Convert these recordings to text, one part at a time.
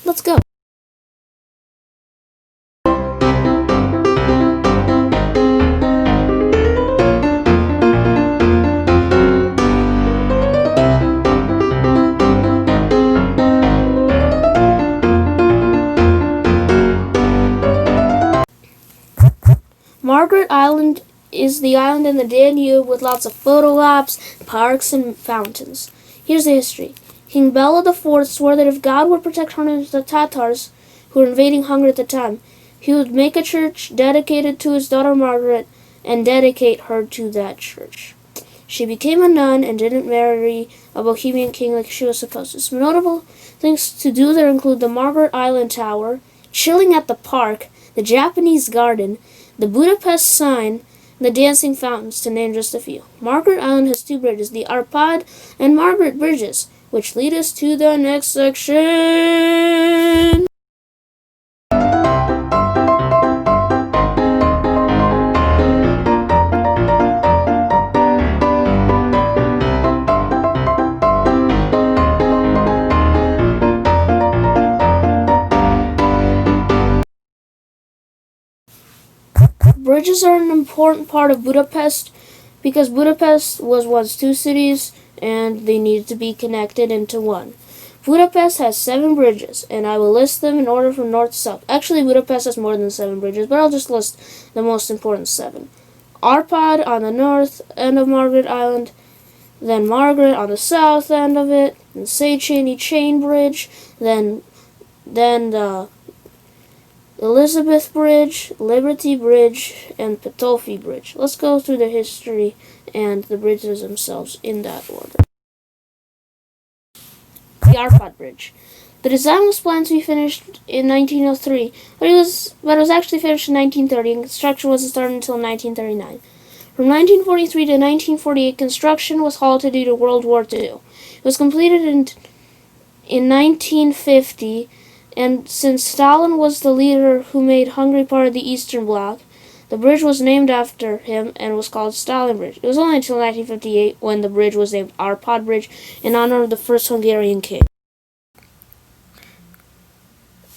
Let's go. Margaret Island is the island in the Danube with lots of photo ops, parks, and fountains. Here's the history. King Bela IV swore that if God would protect her against the Tatars, who were invading Hungary at the time, he would make a church dedicated to his daughter Margaret and dedicate her to that church. She became a nun and didn't marry a Bohemian king like she was supposed to. Some notable things to do there include the Margaret Island Tower, chilling at the park, the Japanese garden, the Budapest sign, and the dancing fountains, to name just a few. Margaret Island has two bridges, the Árpád and Margaret Bridges, which lead us to the next section. Bridges are an important part of Budapest because Budapest was once two cities and they needed to be connected into one. Budapest has 7 bridges, and I will list them in order from north to south. Actually, Budapest has more than 7 bridges, but I'll just list the most important 7. Árpád on the north end of Margaret Island, then Margaret on the south end of it, and Széchenyi Chain Bridge, then the Elizabeth Bridge, Liberty Bridge, and Petőfi Bridge. Let's go through the history and the bridges themselves in that order. The Árpád Bridge. The design was planned to be finished in 1903, but it was actually finished in 1930, and construction wasn't started until 1939. From 1943 to 1948, construction was halted due to World War II. It was completed in 1950, and since Stalin was the leader who made Hungary part of the Eastern Bloc, the bridge was named after him and was called Stalin Bridge. It was only until 1958 when the bridge was named Árpád Bridge in honor of the first Hungarian king.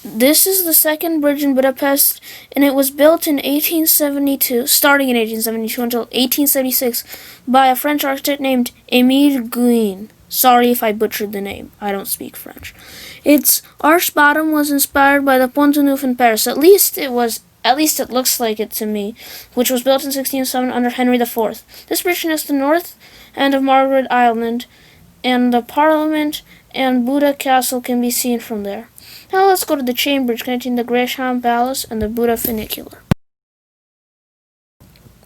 This is the second bridge in Budapest, and it was built in 1872, starting in 1872 until 1876, by a French architect named Émile Gouin. Sorry if I butchered the name. I don't speak French. Its arched bottom was inspired by the Pont Neuf in Paris. At least it looks like it to me, which was built in 1607 under Henry IV. This bridge connects the north end of Margaret Island, and the Parliament and Buda Castle can be seen from there. Now let's go to the chain bridge connecting the Gresham Palace and the Buda funicular.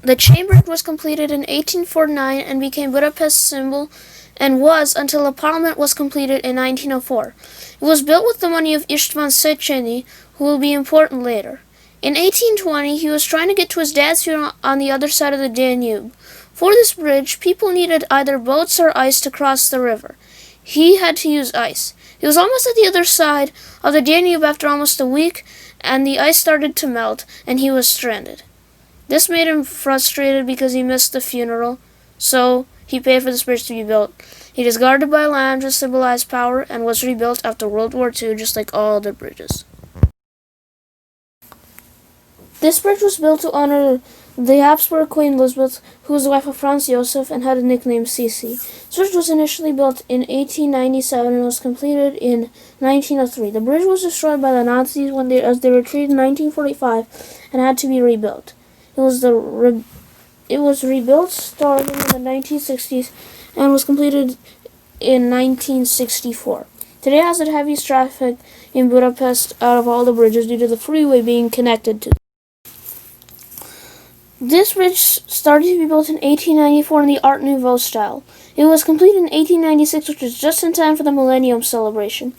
The chain bridge was completed in 1849 and became Budapest's symbol, and was until the Parliament was completed in 1904. It was built with the money of István Széchenyi, who will be important later. In 1820, he was trying to get to his dad's funeral on the other side of the Danube. For this bridge, people needed either boats or ice to cross the river. He had to use ice. He was almost at the other side of the Danube after almost a week, and the ice started to melt, and he was stranded. This made him frustrated because he missed the funeral, so he paid for this bridge to be built. It is guarded by land to symbolize power and was rebuilt after World War II, just like all other bridges. This bridge was built to honor the Habsburg Queen Elizabeth, who was the wife of Franz Josef and had a nickname Sisi. This bridge was initially built in 1897 and was completed in 1903. The bridge was destroyed by the Nazis as they retreated in 1945 and had to be rebuilt. It was rebuilt starting in the 1960s and was completed in 1964. Today it has the heaviest traffic in Budapest out of all the bridges due to the freeway being connected to. This bridge started to be built in 1894 in the Art Nouveau style. It was completed in 1896, which was just in time for the Millennium celebration.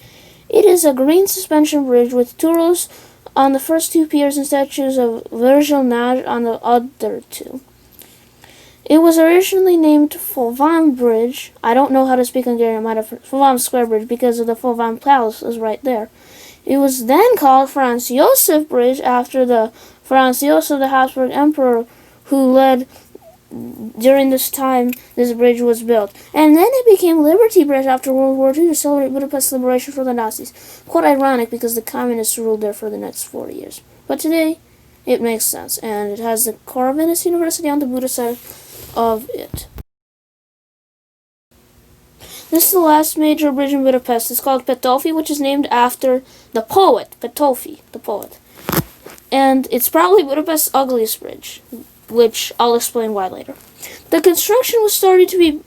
It is a green suspension bridge with turrets on the first 2 piers and statues of Virgil Nage on the other 2. It was originally named Fővám Bridge. I don't know how to speak Hungarian. I might have Fővám Square Bridge because of the Fővám Palace is right there. It was then called Franz Josef Bridge after the Franz Josef, the Habsburg Emperor, who led during this time this bridge was built. And then it became Liberty Bridge after World War II to celebrate Budapest's liberation from the Nazis. Quite ironic because the communists ruled there for the next 40 years. But today, it makes sense, and it has the Corvinus University on the Buda side of it. This is the last major bridge in Budapest. It's called Petőfi, which is named after the poet, Petőfi, the poet. And it's probably Budapest's ugliest bridge, which I'll explain why later. The construction was started in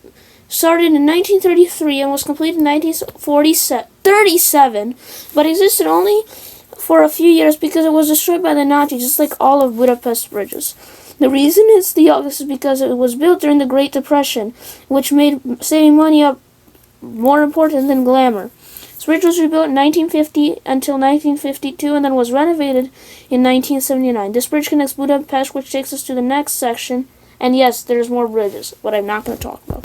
1933 and was completed in 1937, but existed only for a few years because it was destroyed by the Nazis, just like all of Budapest bridges. The reason it's the ugliest is because it was built during the Great Depression, which made saving money up more important than glamour. This bridge was rebuilt in 1950 until 1952 and then was renovated in 1979. This bridge connects Budapest, which takes us to the next section. And yes, there's more bridges, but I'm not going to talk about.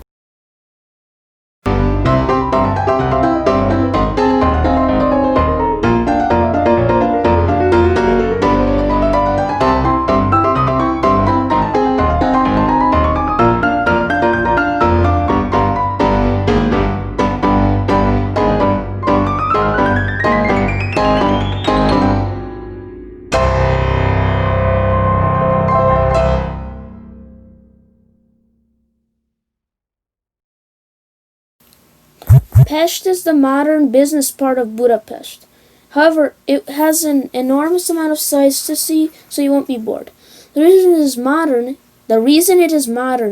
Pest is the modern business part of Budapest. However, it has an enormous amount of sights to see, so you won't be bored. The reason it is modern,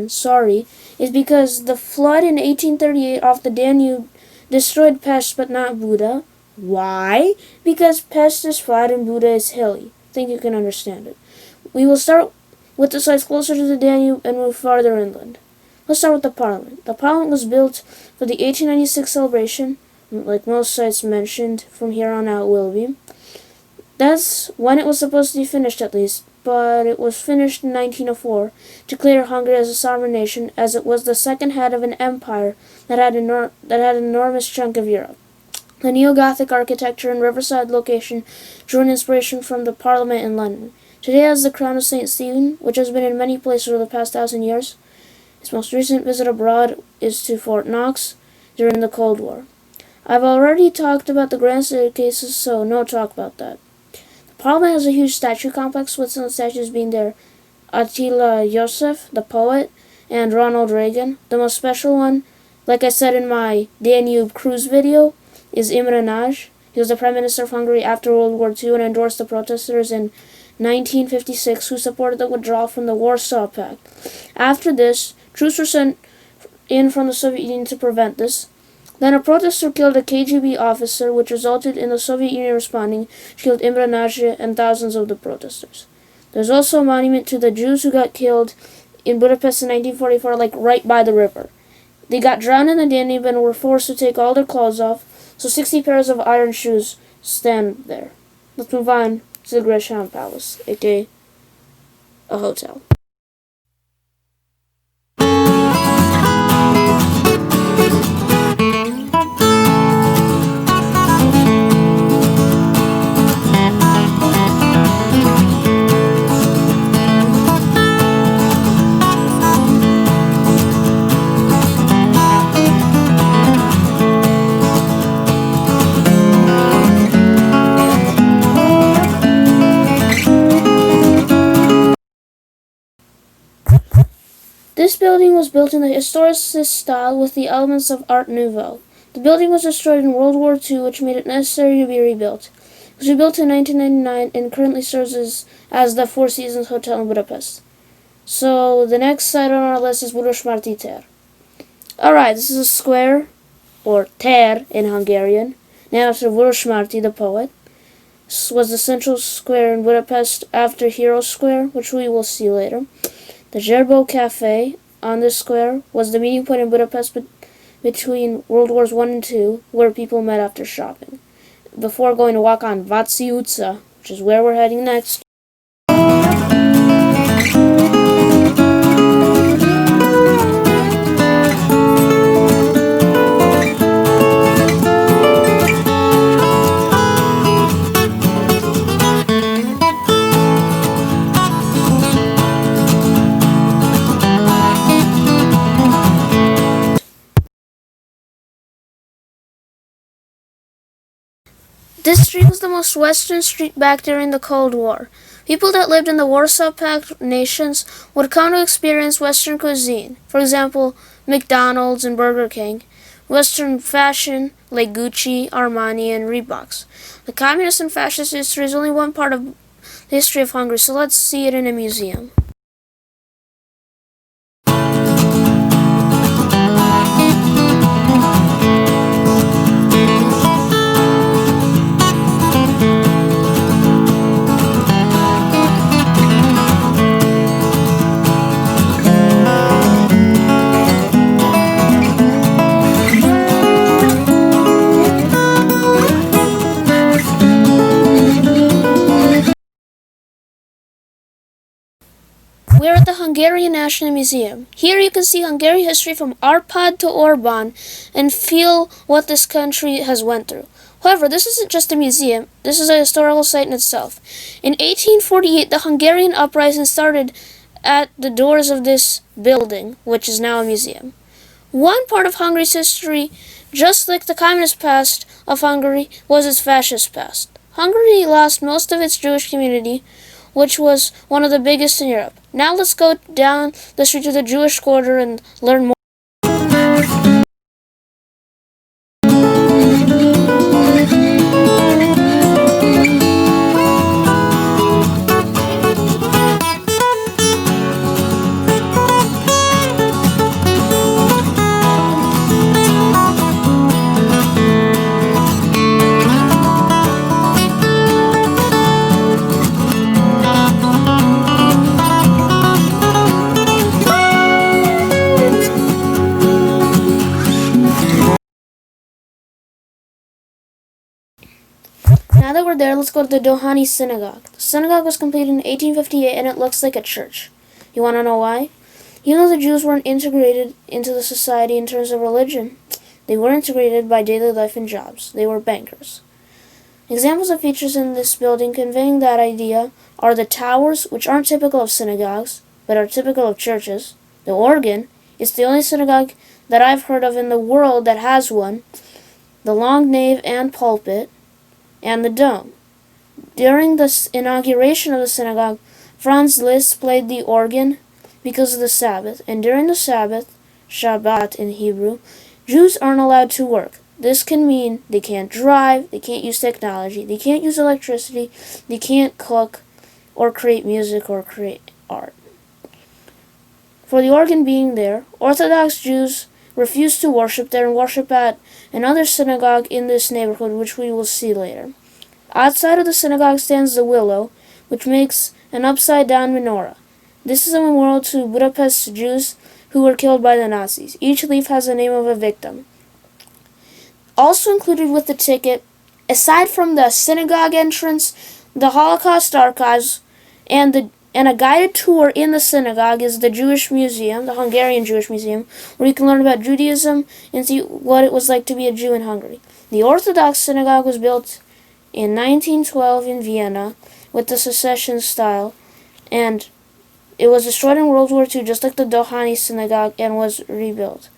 is because the flood in 1838 off the Danube destroyed Pest but not Buda. Why? Because Pest is flat and Buda is hilly. I think you can understand it. We will start with the sites closer to the Danube and move farther inland. Let's start with the Parliament. The Parliament was built for the 1896 celebration, like most sites mentioned from here on out will be. That's when it was supposed to be finished at least, but it was finished in 1904 to declare Hungary as a sovereign nation, as it was the second head of an empire that had an enormous chunk of Europe. The neo-Gothic architecture and riverside location drew an inspiration from the Parliament in London. Today it has the crown of St. Stephen, which has been in many places over the past 1,000 years. His most recent visit abroad is to Fort Knox during the Cold War. I've already talked about the grand staircases, so no talk about that. The Parliament has a huge statue complex, with some statues being there. Attila József, the poet, and Ronald Reagan. The most special one, like I said in my Danube cruise video, is Imre Nagy. He was the Prime Minister of Hungary after World War II and endorsed the protesters in 1956 who supported the withdrawal from the Warsaw Pact. After this, troops were sent in from the Soviet Union to prevent this. Then a protester killed a KGB officer, which resulted in the Soviet Union responding, which killed Imre Nagy and thousands of the protesters. There's also a monument to the Jews who got killed in Budapest in 1944, like right by the river. They got drowned in the Danube and were forced to take all their clothes off, so 60 pairs of iron shoes stand there. Let's move on to the Gresham Palace, aka a hotel. This building was built in the historicist style with the elements of Art Nouveau. The building was destroyed in World War II, which made it necessary to be rebuilt. It was rebuilt in 1999 and currently serves as the Four Seasons Hotel in Budapest. So the next site on our list is Vörösmarty tér. Alright, this is a square, or tér in Hungarian, named after Vörösmarty, the poet. This was the central square in Budapest after Hero Square, which we will see later. The Gerbo Cafe on this square was the meeting point in Budapest between World Wars I and II, where people met after shopping, before going to walk on Váci utca, which is where we're heading next. This street was the most western street back during the Cold War. People that lived in the Warsaw Pact nations would come to experience Western cuisine, for example, McDonald's and Burger King, Western fashion like Gucci, Armani, and Reeboks. The communist and fascist history is only one part of the history of Hungary, so let's see it in a museum. We're at the Hungarian National Museum. Here you can see Hungarian history from Árpád to Orbán and feel what this country has went through. However, this isn't just a museum, this is a historical site in itself. In 1848, the Hungarian uprising started at the doors of this building, which is now a museum. One part of Hungary's history, just like the communist past of Hungary, was its fascist past. Hungary lost most of its Jewish community, which was one of the biggest in Europe. Now let's go down the street to the Jewish quarter and learn more. Now that we're there, let's go to the Dohány Synagogue. The synagogue was completed in 1858 and it looks like a church. You want to know why? Even though the Jews weren't integrated into the society in terms of religion, they were integrated by daily life and jobs. They were bankers. Examples of features in this building conveying that idea are the towers, which aren't typical of synagogues, but are typical of churches. The organ, it's the only synagogue that I've heard of in the world that has one. The long nave and pulpit, and the dome. During the inauguration of the synagogue, Franz Liszt played the organ because of the Sabbath, and during the Sabbath, Shabbat in Hebrew, Jews aren't allowed to work. This can mean they can't drive, they can't use technology, they can't use electricity, they can't cook, or create music or create art. For the organ being there, Orthodox Jews refused to worship there and worship at another synagogue in this neighborhood, which we will see later. Outside of the synagogue stands the willow, which makes an upside-down menorah. This is a memorial to Budapest Jews who were killed by the Nazis. Each leaf has the name of a victim. Also included with the ticket, aside from the synagogue entrance, the Holocaust archives, and a guided tour in the synagogue is the Jewish Museum, the Hungarian Jewish Museum, where you can learn about Judaism and see what it was like to be a Jew in Hungary. The Orthodox synagogue was built in 1912 in Vienna with the secession style, and it was destroyed in World War II just like the Dohány Synagogue and was rebuilt.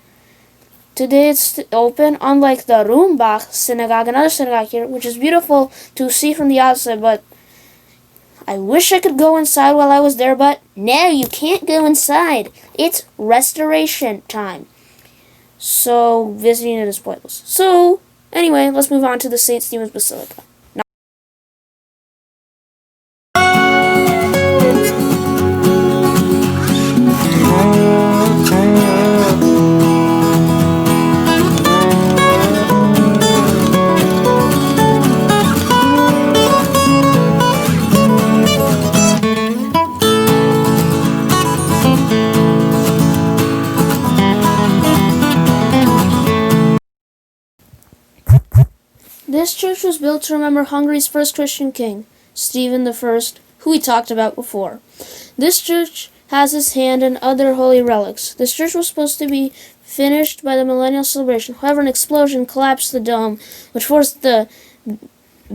Today it's open, unlike the Rumbach Synagogue, another synagogue here, which is beautiful to see from the outside, but I wish I could go inside while I was there, but no, you can't go inside. It's restoration time. So visiting it is pointless. So, anyway, let's move on to the St. Stephen's Basilica. This church was built to remember Hungary's first Christian king, Stephen I, who we talked about before. This church has his hand and other holy relics. This church was supposed to be finished by the millennial celebration. However, an explosion collapsed the dome, which forced the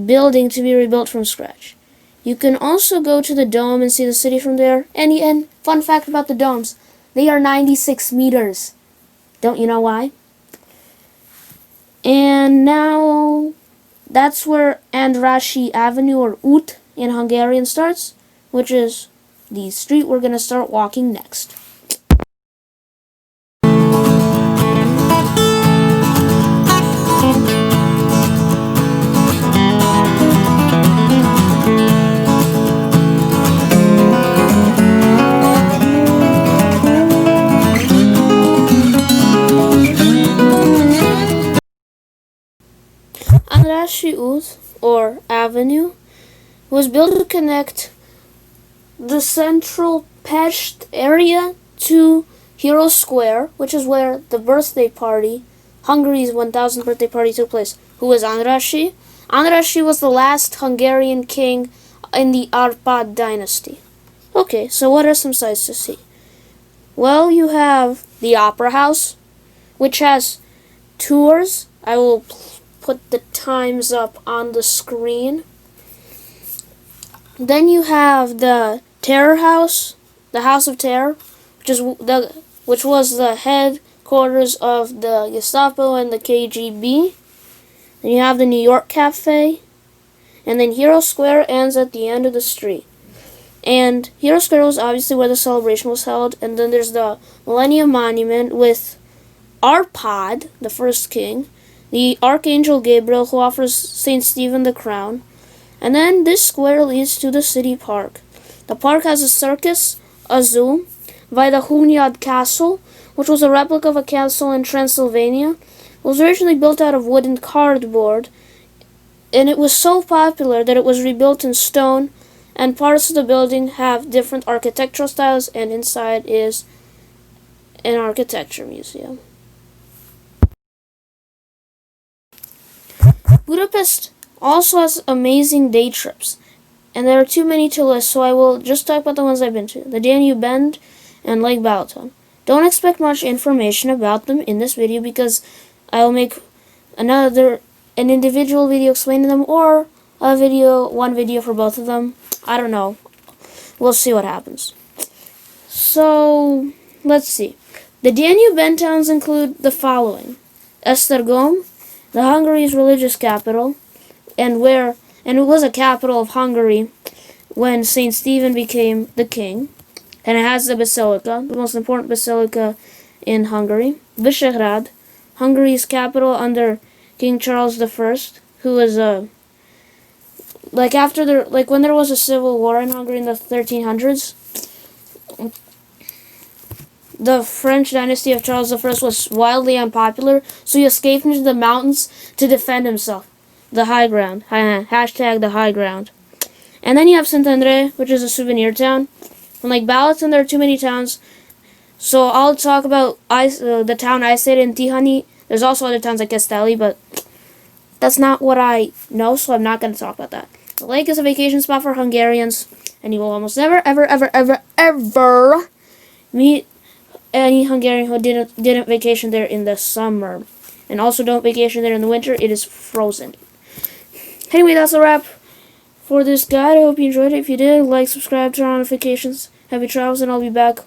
building to be rebuilt from scratch. You can also go to the dome and see the city from there. And fun fact about the domes, they are 96 meters. Don't you know why? And now That's where Andrássy Avenue, or út in Hungarian, starts, which is the street we're going to start walking next. Andrássy út, or avenue, was built to connect the central Pest area to Hero Square, which is where the birthday party, Hungary's 1000th birthday party, took place. Who was Andrássy? Andrássy was the last Hungarian king in the Árpád dynasty. Okay, so what are some sights to see? Well, you have the Opera House, which has tours. I will put the times up on the screen. Then you have the Terror House, the House of Terror, which was the headquarters of the Gestapo and the KGB. Then you have the New York Cafe, and then Hero Square ends at the end of the street. And Hero Square was obviously where the celebration was held, and then there's the Millennium Monument with Árpád, the first king, the Archangel Gabriel, who offers St. Stephen the crown. And then this square leads to the city park. The park has a circus, a zoo, by the Hunyad Castle, which was a replica of a castle in Transylvania. It was originally built out of wood and cardboard, and it was so popular that it was rebuilt in stone, and parts of the building have different architectural styles, and inside is an architecture museum. Budapest also has amazing day trips, and there are too many to list, so I will just talk about the ones I've been to. The Danube Bend and Lake Balaton. Don't expect much information about them in this video, because I will make an individual video explaining them, or one video for both of them. I don't know. We'll see what happens. So, let's see. The Danube Bend towns include the following: Esztergom, the Hungary's religious capital, and it was a capital of Hungary when St. Stephen became the king, and it has the Basilica, the most important basilica in Hungary. Visegrad, Hungary's capital under King Charles I, who was when there was a civil war in Hungary in the 1300s, the French dynasty of Charles I was wildly unpopular, so he escaped into the mountains to defend himself. The high ground. Hashtag the high ground. And then you have Szentendre, which is a souvenir town. From Lake Balaton, there are too many towns, so I'll talk about the town I stayed in, Tihany. There's also other towns like Castelli, but that's not what I know, so I'm not going to talk about that. The lake is a vacation spot for Hungarians, and you will almost never, ever, ever, ever, ever meet any Hungarian who didn't vacation there in the summer. And also don't vacation there in the winter. It is frozen. Anyway, that's a wrap for this guide. I hope you enjoyed it. If you did, like, subscribe, turn on notifications. Happy travels, and I'll be back